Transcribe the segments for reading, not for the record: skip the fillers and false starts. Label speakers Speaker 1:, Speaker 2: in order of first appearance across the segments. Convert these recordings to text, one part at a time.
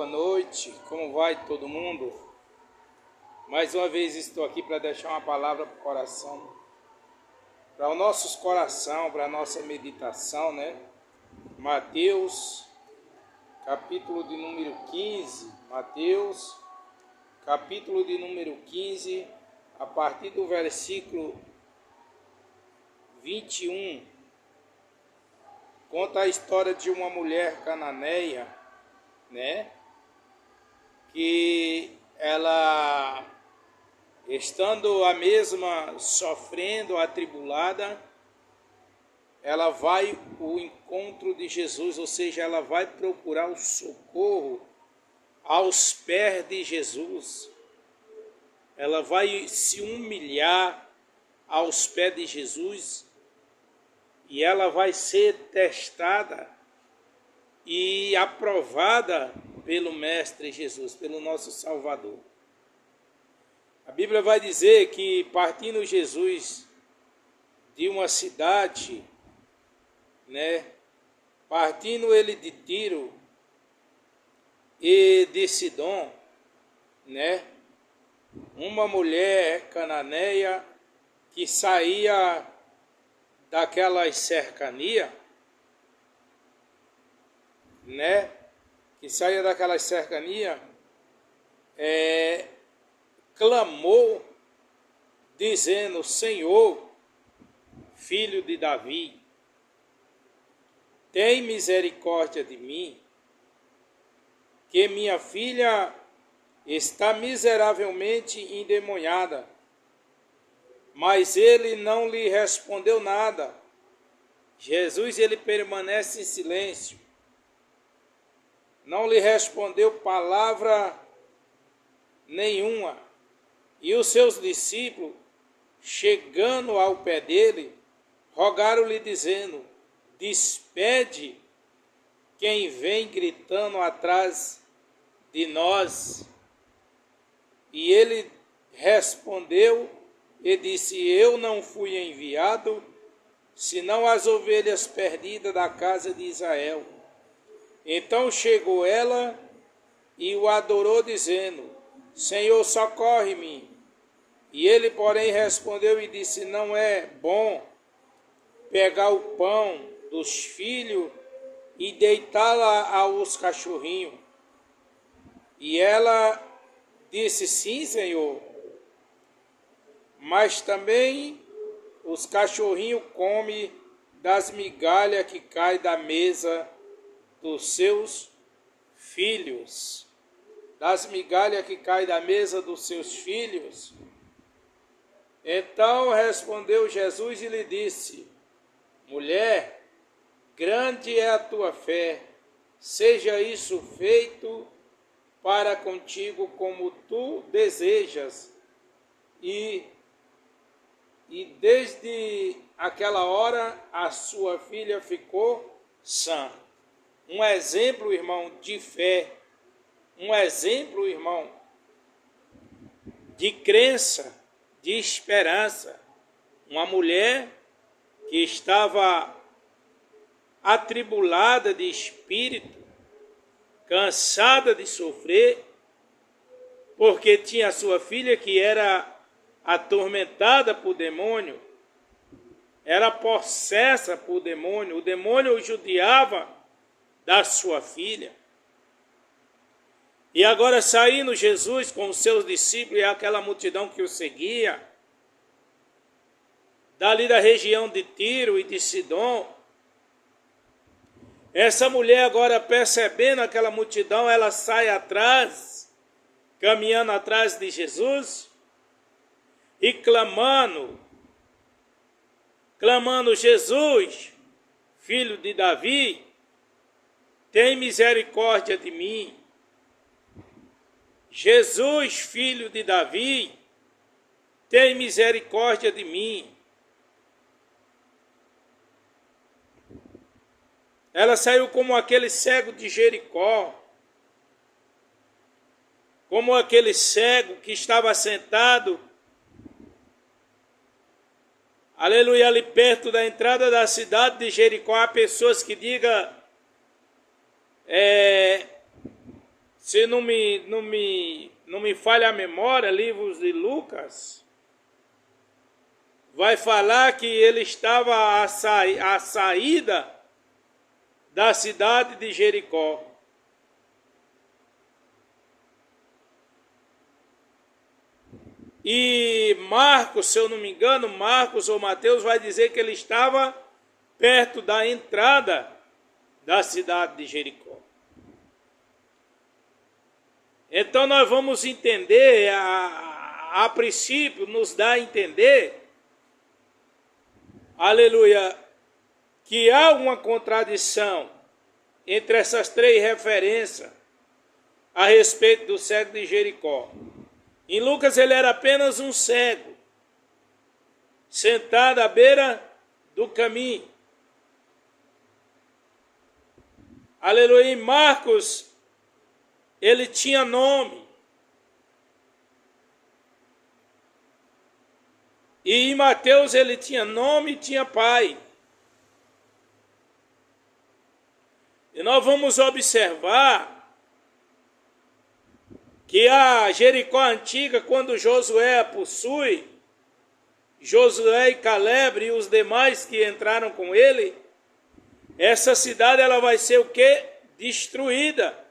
Speaker 1: boa noite, como vai todo mundo? Mais uma vez estou aqui para deixar uma palavra para o coração, para os nossos corações, para a nossa meditação, né? Mateus, capítulo de número 15, Mateus, capítulo de número 15, a partir do versículo 21, conta a história de uma mulher cananeia, né? Que ela, estando a mesma sofrendo, atribulada, ela vai ao encontro de Jesus, ou seja, ela vai procurar o socorro aos pés de Jesus. Ela vai se humilhar aos pés de Jesus e ela vai ser testada e aprovada pelo Mestre Jesus, pelo nosso Salvador. A Bíblia vai dizer que, partindo Jesus de uma cidade, né, partindo ele de Tiro e de Sidom, né, uma mulher cananeia que saía daquelas cercanias, né, clamou, dizendo: Senhor, filho de Davi, tem misericórdia de mim, que minha filha está miseravelmente endemoniada. Mas ele não lhe respondeu nada. Jesus, ele permanece em silêncio. Não lhe respondeu palavra nenhuma. E os seus discípulos, chegando ao pé dele, rogaram-lhe dizendo: despede quem vem gritando atrás de nós. E ele respondeu e disse: eu não fui enviado, senão as ovelhas perdidas da casa de Israel. Então chegou ela e o adorou, dizendo: Senhor, socorre-me. E ele, porém, respondeu e disse: não é bom pegar o pão dos filhos e deitá-la aos cachorrinhos. E ela disse: sim, Senhor, mas também os cachorrinhos comem das migalhas que caem da mesa dos seus filhos. Das migalhas que caem da mesa dos seus filhos. Então respondeu Jesus e lhe disse: mulher, grande é a tua fé, seja isso feito para contigo como tu desejas. E desde aquela hora a sua filha ficou sã. Um exemplo, irmão, de fé. Um exemplo, irmão, de crença, de esperança. Uma mulher que estava atribulada de espírito, cansada de sofrer, porque tinha sua filha que era atormentada por demônio, era possessa por demônio, o demônio o judiava da sua filha. E agora, saindo Jesus com os seus discípulos e aquela multidão que o seguia, dali da região de Tiro e de Sidom, essa mulher agora, percebendo aquela multidão, ela sai atrás, caminhando atrás de Jesus e clamando: Jesus, filho de Davi, tem misericórdia de mim. Jesus, filho de Davi, tem misericórdia de mim. Ela saiu como aquele cego de Jericó, como aquele cego que estava sentado, aleluia, ali perto da entrada da cidade de Jericó. Há pessoas que digam, se não me falha a memória, livros de Lucas, vai falar que ele estava à saída da cidade de Jericó. E Marcos, se eu não me engano, Marcos ou Mateus vai dizer que ele estava perto da entrada da cidade de Jericó. Então nós vamos entender, a princípio nos dá a entender, aleluia, que há uma contradição entre essas três referências a respeito do cego de Jericó. Em Lucas ele era apenas um cego, sentado à beira do caminho. Aleluia. Em Marcos ele tinha nome. E em Mateus ele tinha nome e tinha pai. E nós vamos observar que a Jericó antiga, quando Josué a possui, Josué e Caleb e os demais que entraram com ele, essa cidade ela vai ser o quê? Destruída.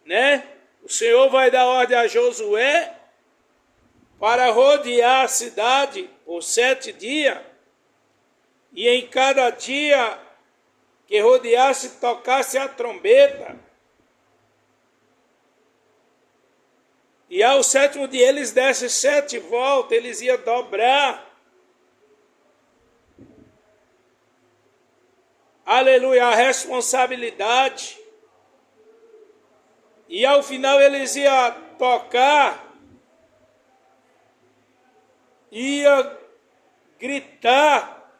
Speaker 1: Né? O Senhor vai dar ordem a Josué para rodear a cidade por 7 dias, e em cada dia que rodeasse, tocasse a trombeta. E ao 7º dia eles dessem 7 voltas, eles iam dobrar. Aleluia, a responsabilidade. E ao final eles iam tocar, ia gritar,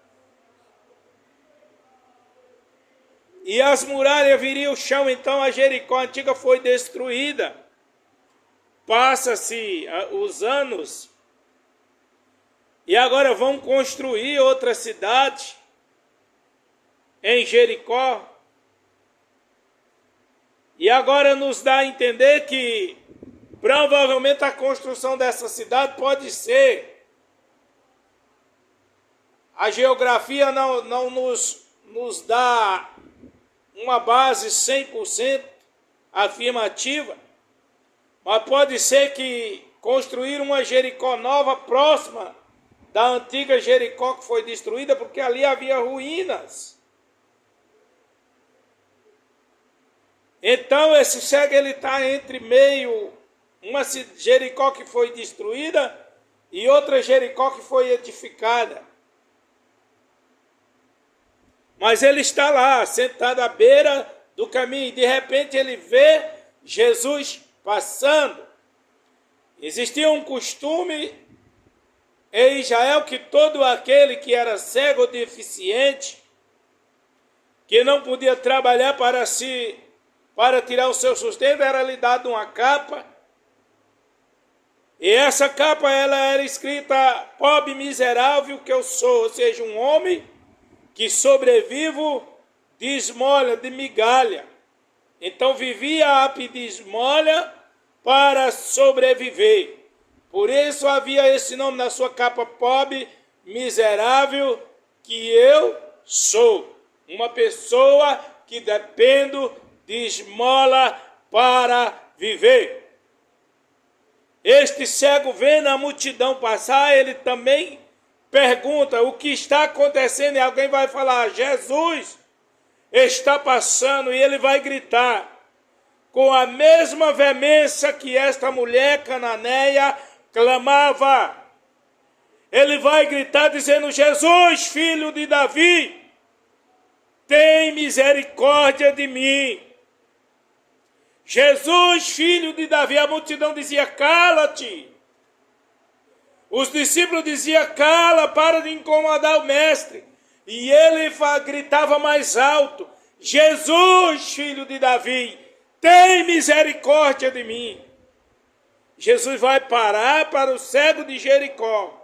Speaker 1: e as muralhas viriam o chão. Então a Jericó antiga foi destruída. Passa-se os anos, e agora vão construir outra cidade em Jericó. E agora nos dá a entender que provavelmente a construção dessa cidade pode ser. A geografia não nos dá uma base 100% afirmativa, mas pode ser que construir uma Jericó nova próxima da antiga Jericó que foi destruída, porque ali havia ruínas. Então esse cego ele está entre meio, uma Jericó que foi destruída e outra Jericó que foi edificada. Mas ele está lá, sentado à beira do caminho, e de repente ele vê Jesus passando. Existia um costume em Israel que todo aquele que era cego ou deficiente, que não podia trabalhar para tirar o seu sustento, era lhe dado uma capa. E essa capa ela era escrita: pobre miserável que eu sou, ou seja, um homem que sobrevivo de esmola, de migalha. Então vivia a pedir esmola para sobreviver. Por isso havia esse nome na sua capa: pobre, miserável que eu sou. Uma pessoa que dependo de esmola para viver. Este cego, vendo a multidão passar, ele também pergunta o que está acontecendo, e alguém vai falar: Jesus está passando, e ele vai gritar com a mesma veemência que esta mulher cananeia clamava. Ele vai gritar dizendo: Jesus, filho de Davi, tem misericórdia de mim. Jesus, filho de Davi. A multidão dizia: cala-te. Os discípulos diziam: cala, para de incomodar o mestre. E ele gritava mais alto: Jesus, filho de Davi, tem misericórdia de mim. Jesus vai parar para o cego de Jericó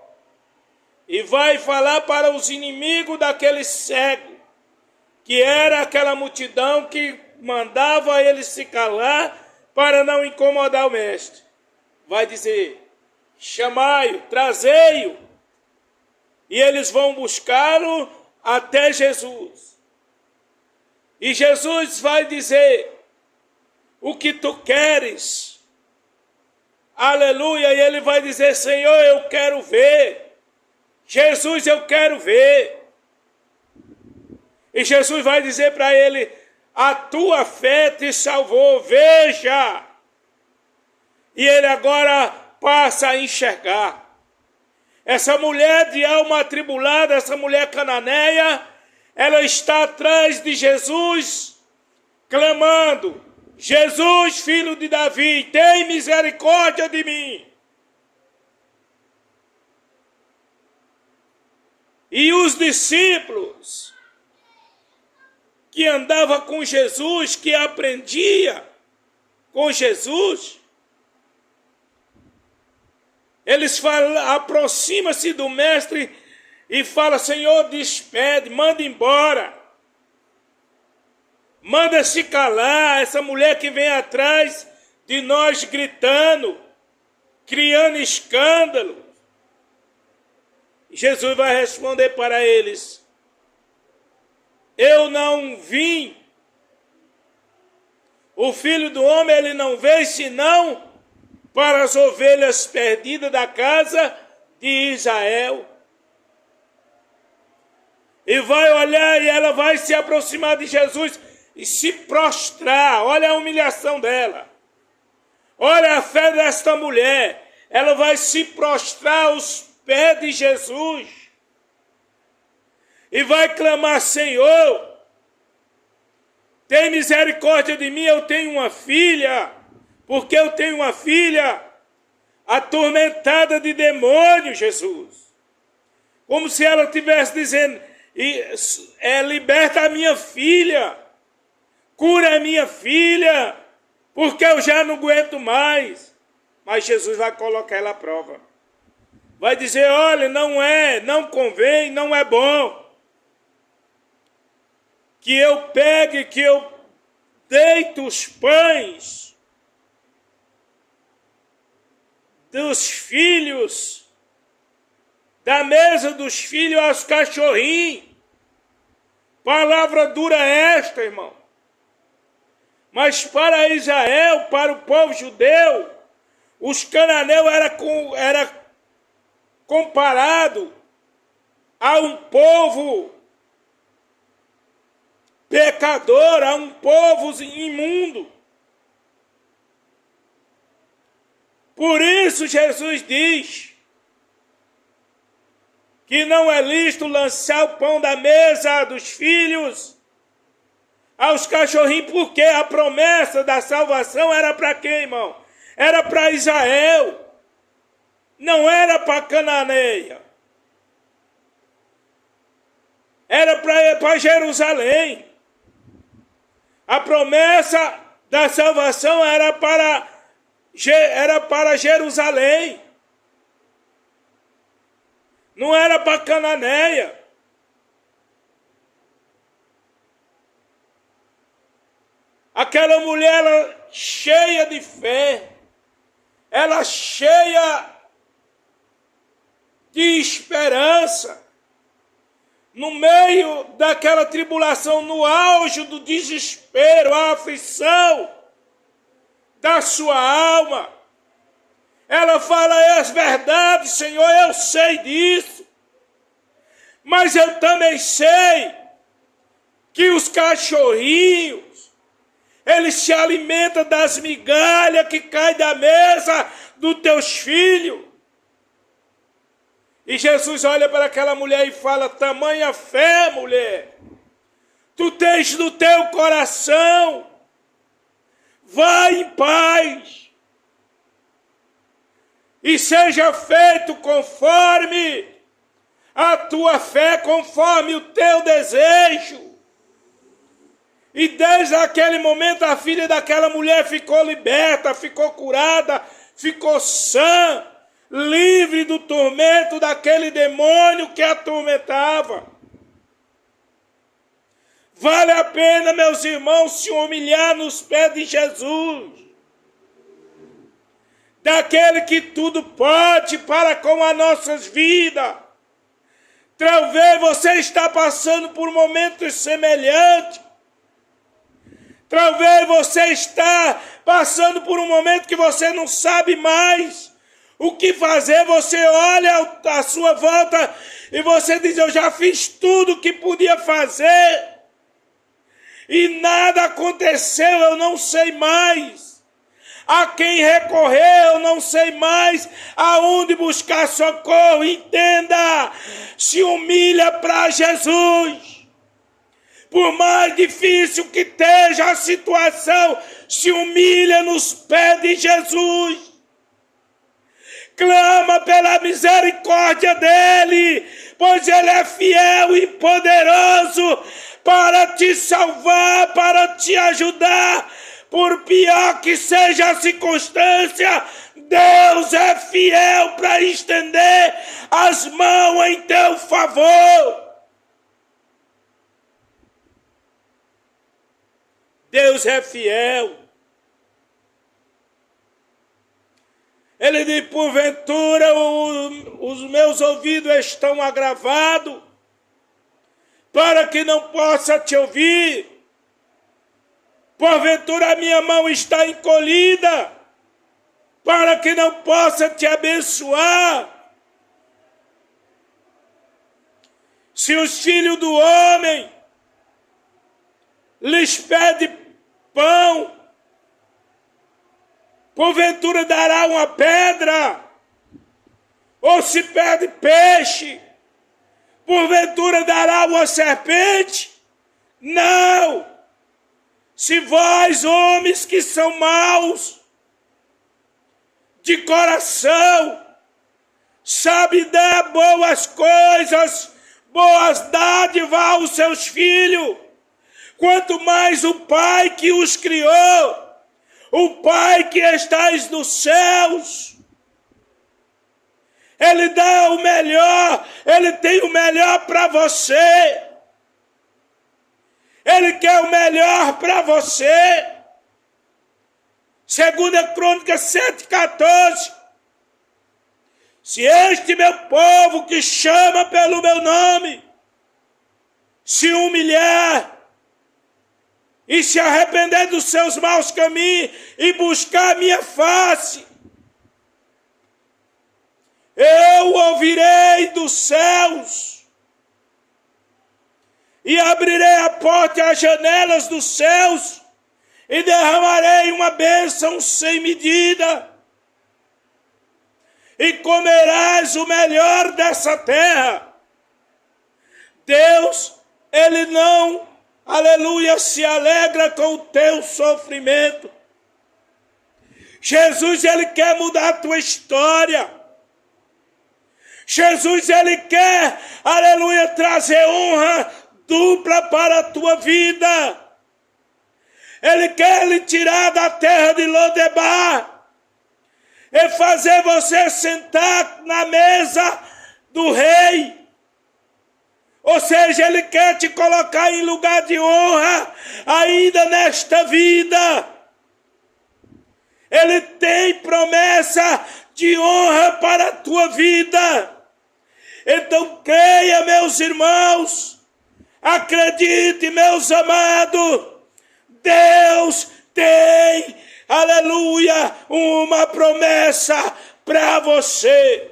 Speaker 1: e vai falar para os inimigos daquele cego, que era aquela multidão que mandava ele se calar para não incomodar o mestre. Vai dizer, chamai-o, trazei-o. E eles vão buscá-lo até Jesus. E Jesus vai dizer, o que tu queres? Aleluia. E ele vai dizer, Senhor, eu quero ver. Jesus, eu quero ver. E Jesus vai dizer para ele, a tua fé te salvou, veja. E ele agora passa a enxergar. Essa mulher de alma atribulada, essa mulher cananeia, ela está atrás de Jesus, clamando, Jesus, filho de Davi, tem misericórdia de mim. E os discípulos que andavam com Jesus, que aprendia com Jesus, eles aproximam-se do mestre e falam, Senhor, despede, manda embora. Manda se calar essa mulher que vem atrás de nós gritando, criando escândalo. Jesus vai responder para eles, eu não vim, o Filho do Homem ele não veio senão para as ovelhas perdidas da casa de Israel. E vai olhar e ela vai se aproximar de Jesus e se prostrar. Olha a humilhação dela. Olha a fé desta mulher. Ela vai se prostrar aos pés de Jesus. E vai clamar, Senhor, tem misericórdia de mim, eu tenho uma filha. Porque eu tenho uma filha atormentada de demônio, Jesus. Como se ela estivesse dizendo, liberta a minha filha, cura a minha filha, porque eu já não aguento mais. Mas Jesus vai colocar ela à prova. Vai dizer, olha, não convém, não é bom que eu pegue, que eu deito os pães dos filhos, da mesa dos filhos aos cachorrinhos. Palavra dura esta, irmão. Mas para Israel, para o povo judeu, os cananeus era comparado a um povo pecador, a um povo imundo. Por isso Jesus diz que não é lícito lançar o pão da mesa dos filhos aos cachorrinhos, porque a promessa da salvação era para quem, irmão? Era para Israel, não era para Cananeia. Era para Jerusalém. A promessa da salvação era para Jerusalém. Não era para Cananeia. Aquela mulher, ela cheia de fé, ela cheia de esperança, no meio daquela tribulação, no auge do desespero, a aflição da sua alma, ela fala, é verdade, Senhor, eu sei disso, mas eu também sei que os cachorrinhos, eles se alimentam das migalhas que caem da mesa dos teus filhos. E Jesus olha para aquela mulher e fala, tamanha fé, mulher, tu tens no teu coração, vai em paz, e seja feito conforme a tua fé, conforme o teu desejo. E desde aquele momento a filha daquela mulher ficou liberta, ficou curada, ficou sã, livre do tormento daquele demônio que a atormentava. Vale a pena, meus irmãos, se humilhar nos pés de Jesus, daquele que tudo pode para com as nossas vidas. Talvez você está passando por momentos semelhantes. Talvez você está passando por um momento que você não sabe mais o que fazer. Você olha à sua volta e você diz: eu já fiz tudo o que podia fazer e nada aconteceu, eu não sei mais a quem recorrer, eu não sei mais aonde buscar socorro. Entenda, se humilha para Jesus. Por mais difícil que esteja a situação, se humilha nos pés de Jesus. Clama pela misericórdia dele, pois ele é fiel e poderoso para te salvar, para te ajudar. Por pior que seja a circunstância, Deus é fiel para estender as mãos em teu favor. Deus é fiel. Ele diz: porventura os meus ouvidos estão agravados, para que não possa te ouvir. Porventura a minha mão está encolhida, para que não possa te abençoar. Se os filhos do homem lhes pedem pão, porventura dará uma pedra? Ou se pede peixe, porventura dará uma serpente? Não! Se vós, homens que são maus de coração, sabe dar boas coisas, boas dádivas aos seus filhos, quanto mais o Pai que os criou, o Pai que estás nos céus, Ele dá o melhor, Ele tem o melhor para você. Ele quer o melhor para você. 2 Crônicas 7,14. Se este meu povo que chama pelo meu nome se humilhar e se arrepender dos seus maus caminhos e buscar a minha face, eu ouvirei dos céus e abrirei a porta e as janelas dos céus e derramarei uma bênção sem medida. E comerás o melhor dessa terra. Deus, Ele não, aleluia, se alegra com o teu sofrimento. Jesus, Ele quer mudar a tua história. Jesus, Ele quer, aleluia, trazer honra dupla para a tua vida. Ele quer lhe tirar da terra de Lodebar e fazer você sentar na mesa do rei. Ou seja, Ele quer te colocar em lugar de honra ainda nesta vida. Ele tem promessa de honra para a tua vida. Então creia, meus irmãos, acredite, meus amados, Deus tem, aleluia, uma promessa para você.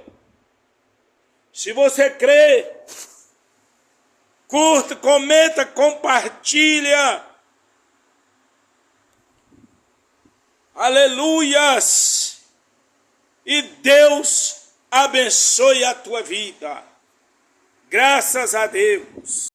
Speaker 1: Se você crê, curta, comenta, compartilha. Aleluias! E Deus abençoe a tua vida. Graças a Deus.